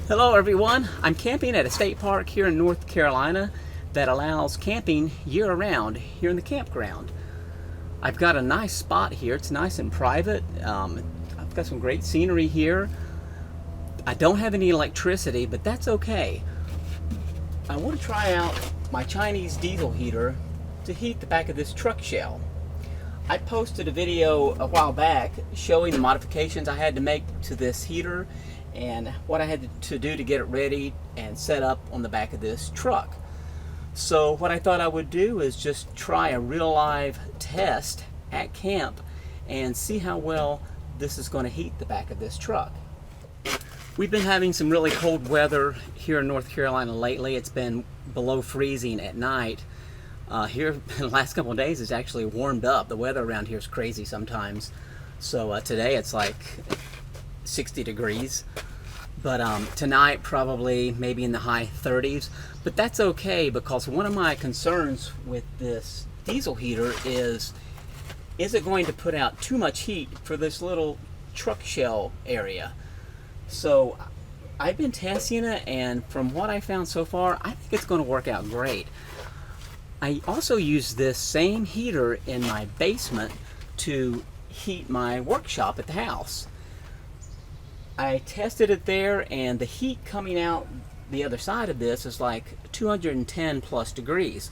Hello everyone, I'm camping at a state park here in North Carolina that allows camping year-round here in the campground. I've got a nice spot here, it's nice and private. I've got some great scenery here. I don't have any electricity, but that's okay. I want to try out my Chinese diesel heater to heat the back of this truck shell. I posted a video a while back showing the modifications I had to make to this heater and what I had to do to get it ready and set up on the back of this truck. So what I thought I would do is just try a real live test at camp and see how well this is going to heat the back of this truck. We've been having some really cold weather here in North Carolina lately. It's been below freezing at night. Here in the last couple of days it's actually warmed up. The weather around here is crazy sometimes. So today it's like 60 degrees. But tonight probably maybe in the high 30s. But that's okay, because one of my concerns with this diesel heater is it going to put out too much heat for this little truck shell area? So I've been testing it, and from what I found so far, I think it's going to work out great. I also use this same heater in my basement to heat my workshop at the house. I tested it there, and the heat coming out the other side of this is like 210 plus degrees.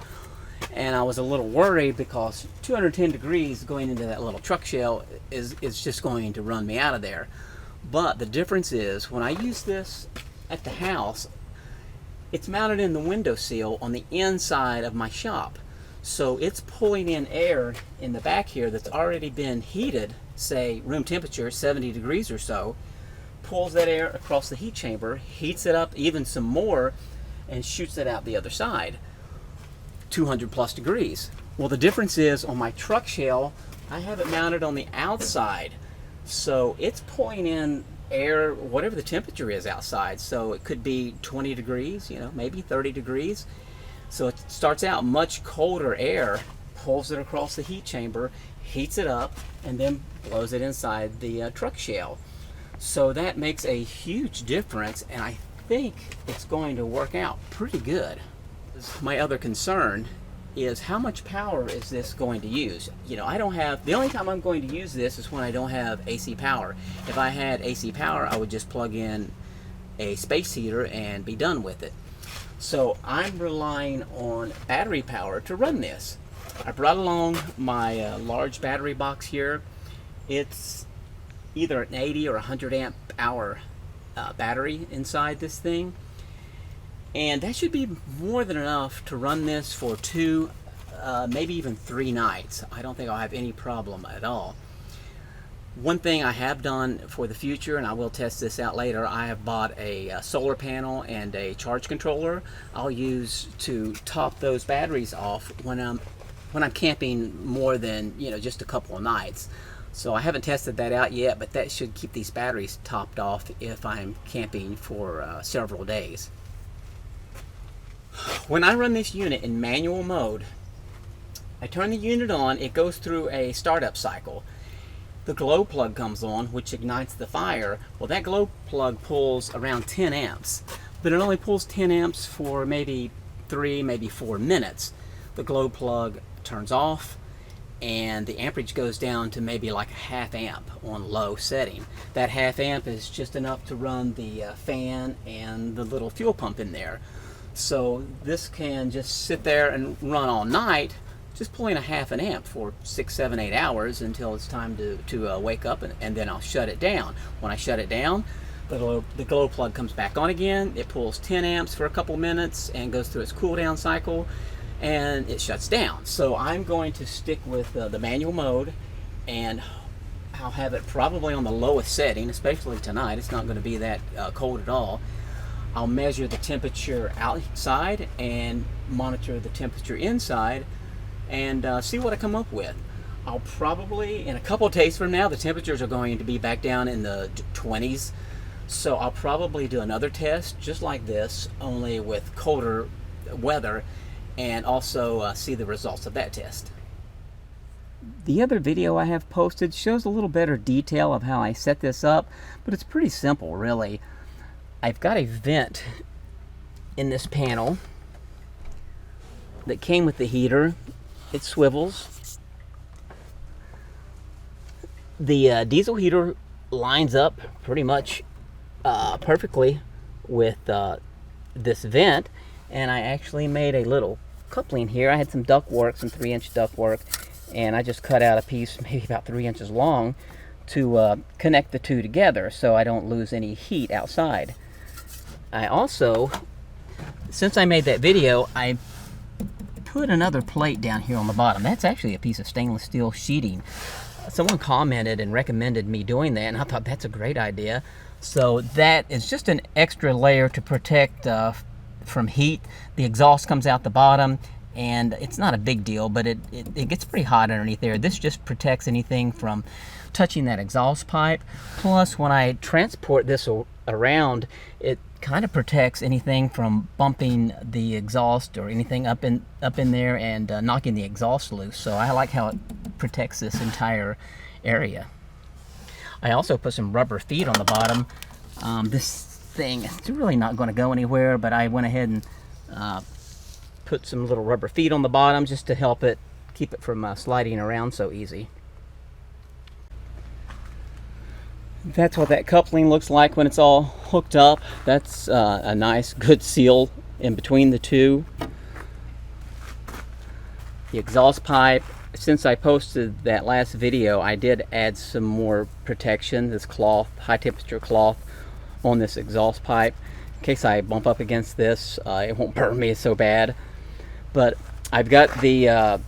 And I was a little worried because 210 degrees going into that little truck shell is just going to run me out of there. But the difference is, when I use this at the house, it's mounted in the windowsill on the inside of my shop. So it's pulling in air in the back here that's already been heated, say room temperature, 70 degrees or so, pulls that air across the heat chamber, heats it up even some more, and shoots it out the other side, 200 plus degrees. Well, the difference is, on my truck shell, I have it mounted on the outside. So it's pulling in air, whatever the temperature is outside. So it could be 20 degrees, maybe 30 degrees. So it starts out much colder air, pulls it across the heat chamber, heats it up, and then blows it inside the truck shell. So that makes a huge difference, and I think it's going to work out pretty good. My other concern is, how much power is this going to use? I don't have, the only time I'm going to use this is when I don't have AC power. If I had AC power, I would just plug in a space heater and be done with it. So I'm relying on battery power to run this. I brought along my large battery box here. It's either an 80 or 100 amp hour battery inside this thing. And that should be more than enough to run this for 2, maybe even 3 nights. I don't think I'll have any problem at all. One thing I have done for the future, and I will test this out later, I have bought a solar panel and a charge controller I'll use to top those batteries off when I'm camping more than just a couple of nights. So I haven't tested that out yet, but that should keep these batteries topped off if I'm camping for several days. When I run this unit in manual mode, I turn the unit on, it goes through a startup cycle. The glow plug comes on, which ignites the fire. Well, that glow plug pulls around 10 amps, but it only pulls 10 amps for maybe 3, maybe 4 minutes. The glow plug turns off, and the amperage goes down to maybe like a half amp on low setting. That half amp is just enough to run the fan and the little fuel pump in there. So this can just sit there and run all night, just pulling a half an amp for 6, 7, 8 hours until it's time to wake up, and then I'll shut it down. When I shut it down, the glow plug comes back on again. It pulls 10 amps for a couple minutes and goes through its cool down cycle, and it shuts down. So I'm going to stick with the manual mode, and I'll have it probably on the lowest setting, especially tonight. It's not going to be that cold at all. I'll measure the temperature outside and monitor the temperature inside, and see what I come up with. I'll probably, in a couple of days from now, the temperatures are going to be back down in the 20s. So I'll probably do another test just like this, only with colder weather, and also see the results of that test. The other video I have posted shows a little better detail of how I set this up, but it's pretty simple, really. I've got a vent in this panel that came with the heater. It swivels. The diesel heater lines up pretty much perfectly with this vent, and I actually made a little coupling here. I had some ductwork, some 3-inch ductwork, and I just cut out a piece maybe about 3 inches long to connect the two together so I don't lose any heat outside. I also, since I made that video, I put another plate down here on the bottom. That's actually a piece of stainless steel sheeting. Someone commented and recommended me doing that, and I thought that's a great idea. So that is just an extra layer to protect from heat. The exhaust comes out the bottom, and it's not a big deal, but it gets pretty hot underneath there. This just protects anything from touching that exhaust pipe. Plus, when I transport this around, it kind of protects anything from bumping the exhaust or anything up in there and knocking the exhaust loose. So I like how it protects this entire area. I also put some rubber feet on the bottom. This thing, it's really not going to go anywhere, but I went ahead and put some little rubber feet on the bottom just to help it keep it from sliding around so easy. That's what that coupling looks like when it's all hooked up. That's a nice good seal in between the two. The exhaust pipe, since I posted that last video, I did add some more protection, this cloth, high temperature cloth on this exhaust pipe. In case I bump up against this, it won't burn me so bad. But I've got the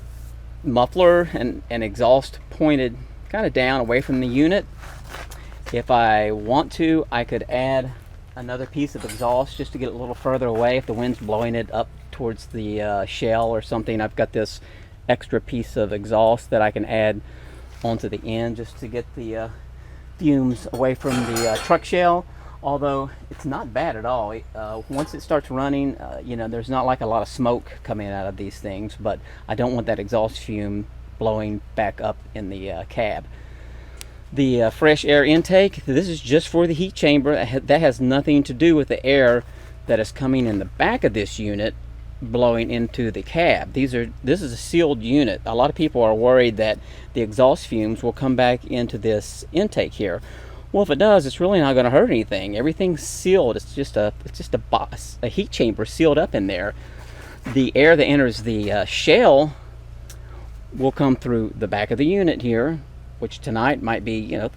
muffler and exhaust pointed kind of down away from the unit. If I want to, I could add another piece of exhaust just to get it a little further away if the wind's blowing it up towards the shell or something. I've got this extra piece of exhaust that I can add onto the end just to get the fumes away from the truck shell. Although it's not bad at all. Once it starts running, you know, there's not like a lot of smoke coming out of these things, but I don't want that exhaust fume blowing back up in the cab. The fresh air intake, this is just for the heat chamber. That has nothing to do with the air that is coming in the back of this unit blowing into the cab. This is a sealed unit. A lot of people are worried that the exhaust fumes will come back into this intake here. Well, if it does, it's really not going to hurt anything. Everything's sealed. It's just a heat chamber sealed up in there. The air that enters the shell will come through the back of the unit here, which tonight might be, you know,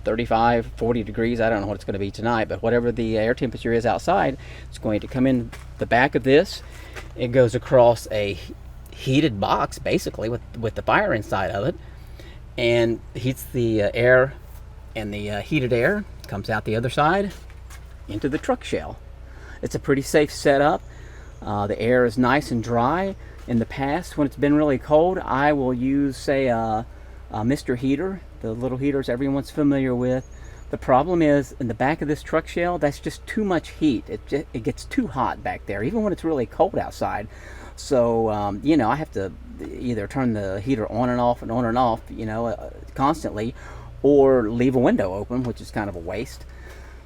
35, 40 degrees. I don't know what it's going to be tonight, but whatever the air temperature is outside, it's going to come in the back of this. It goes across a heated box, basically, with the fire inside of it, and heats the air, and the heated air comes out the other side into the truck shell. It's a pretty safe setup. The air is nice and dry. In the past, when it's been really cold, I will use, say, Mr. Heater, the little heaters everyone's familiar with. The problem is, in the back of this truck shell, that's just too much heat. It gets too hot back there, even when it's really cold outside. So, you know, I have to either turn the heater on and off, you know, constantly, or leave a window open, which is kind of a waste.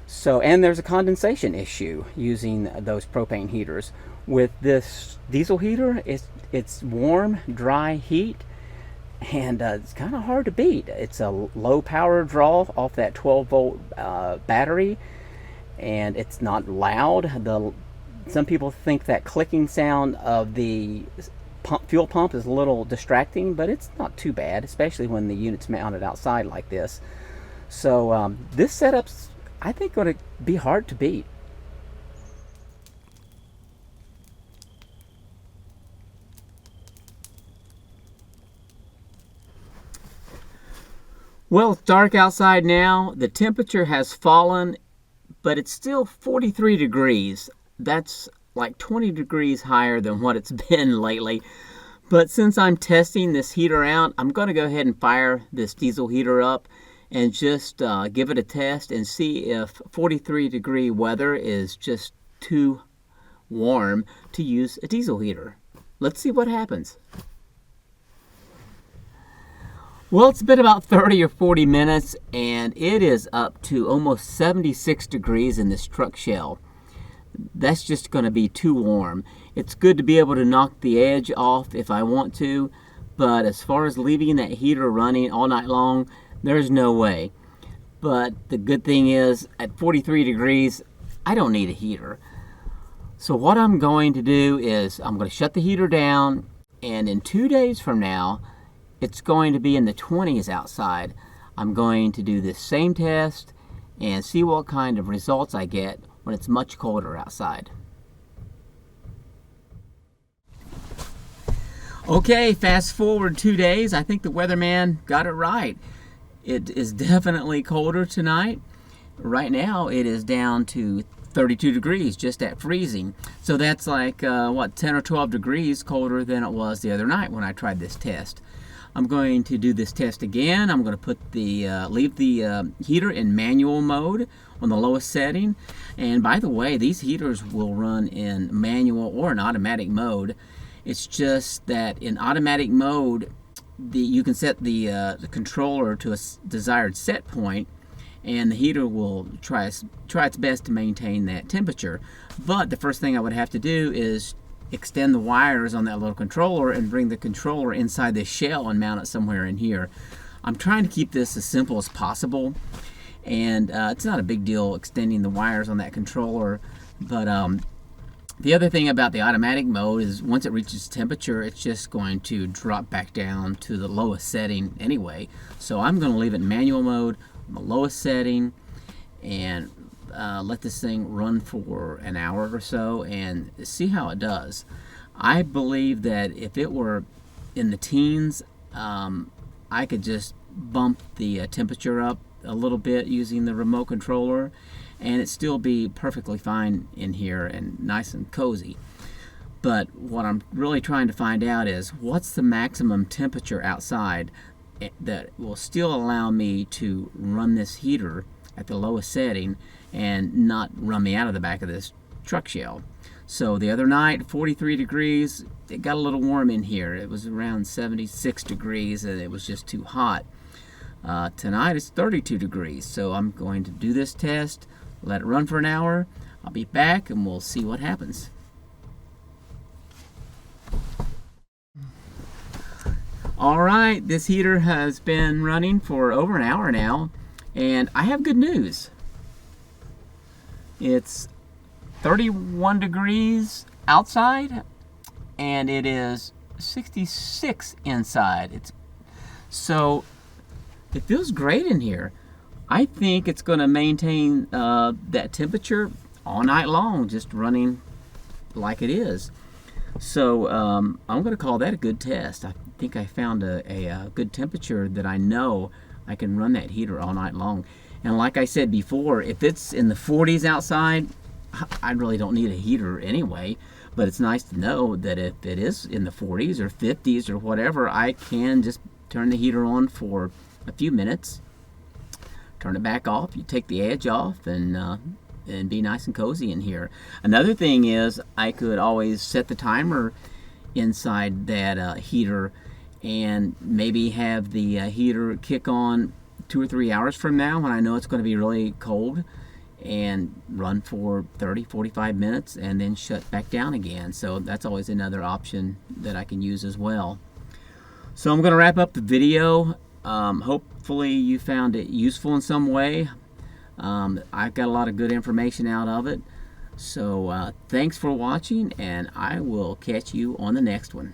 So, and there's a condensation issue using those propane heaters. With this diesel heater, it's warm, dry heat, and it's kind of hard to beat. It's a low power draw off that 12-volt battery, and it's not loud. Some people think that clicking sound of the fuel pump is a little distracting, but it's not too bad, especially when the unit's mounted outside like this. So this setup's, I think, going to be hard to beat. Well, it's dark outside now. The temperature has fallen, but it's still 43 degrees. That's like 20 degrees higher than what it's been lately. But since I'm testing this heater out, I'm going to go ahead and fire this diesel heater up and just give it a test and see if 43 degree weather is just too warm to use a diesel heater. Let's see what happens. Well, it's been about 30 or 40 minutes, and it is up to almost 76 degrees in this truck shell. That's just going to be too warm. It's good to be able to knock the edge off if I want to, but as far as leaving that heater running all night long, there's no way. But the good thing is, at 43 degrees, I don't need a heater. So what I'm going to do is I'm going to shut the heater down, and in 2 days from now, it's going to be in the 20s outside. I'm going to do this same test and see what kind of results I get when it's much colder outside. Okay, fast forward 2 days. I think the weatherman got it right. It is definitely colder tonight. Right now it is down to 32 degrees, just at freezing. So that's like, 10 or 12 degrees colder than it was the other night when I tried this test. I'm going to do this test again. I'm going to put leave the heater in manual mode on the lowest setting. And by the way, these heaters will run in manual or an automatic mode. It's just that in automatic mode, you can set the controller to a desired set point, and the heater will try its best to maintain that temperature. But the first thing I would have to do is extend the wires on that little controller and bring the controller inside this shell and mount it somewhere in here. I'm trying to keep this as simple as possible, and it's not a big deal extending the wires on that controller. But the other thing about the automatic mode is once it reaches temperature, it's just going to drop back down to the lowest setting anyway. So I'm going to leave it in manual mode on the lowest setting and let this thing run for an hour or so and see how it does. I believe that if it were in the teens, I could just bump the temperature up a little bit using the remote controller, and it'd still be perfectly fine in here and nice and cozy. But what I'm really trying to find out is what's the maximum temperature outside that will still allow me to run this heater at the lowest setting and not run me out of the back of this truck shell. So the other night, 43 degrees, it got a little warm in here. It was around 76 degrees and it was just too hot. Tonight it's 32 degrees, so I'm going to do this test, let it run for an hour. I'll be back and we'll see what happens. Alright, this heater has been running for over an hour now, and I have good news. It's 31 degrees outside and it is 66 inside. So it feels great in here. I think it's going to maintain that temperature all night long, just running like it is. So I'm going to call that a good test. I think I found a good temperature that I know I can run that heater all night long. And like I said before, if it's in the 40s outside, I really don't need a heater anyway. But it's nice to know that if it is in the 40s or 50s or whatever, I can just turn the heater on for a few minutes, turn it back off, you take the edge off, and be nice and cozy in here. Another thing is I could always set the timer inside that heater and maybe have the heater kick on 2 or 3 hours from now when I know it's going to be really cold, and run for 30-45 minutes and then shut back down again. So that's always another option that I can use as well. So I'm going to wrap up the video. Hopefully you found it useful in some way. I've got a lot of good information out of it. So thanks for watching, and I will catch you on the next one.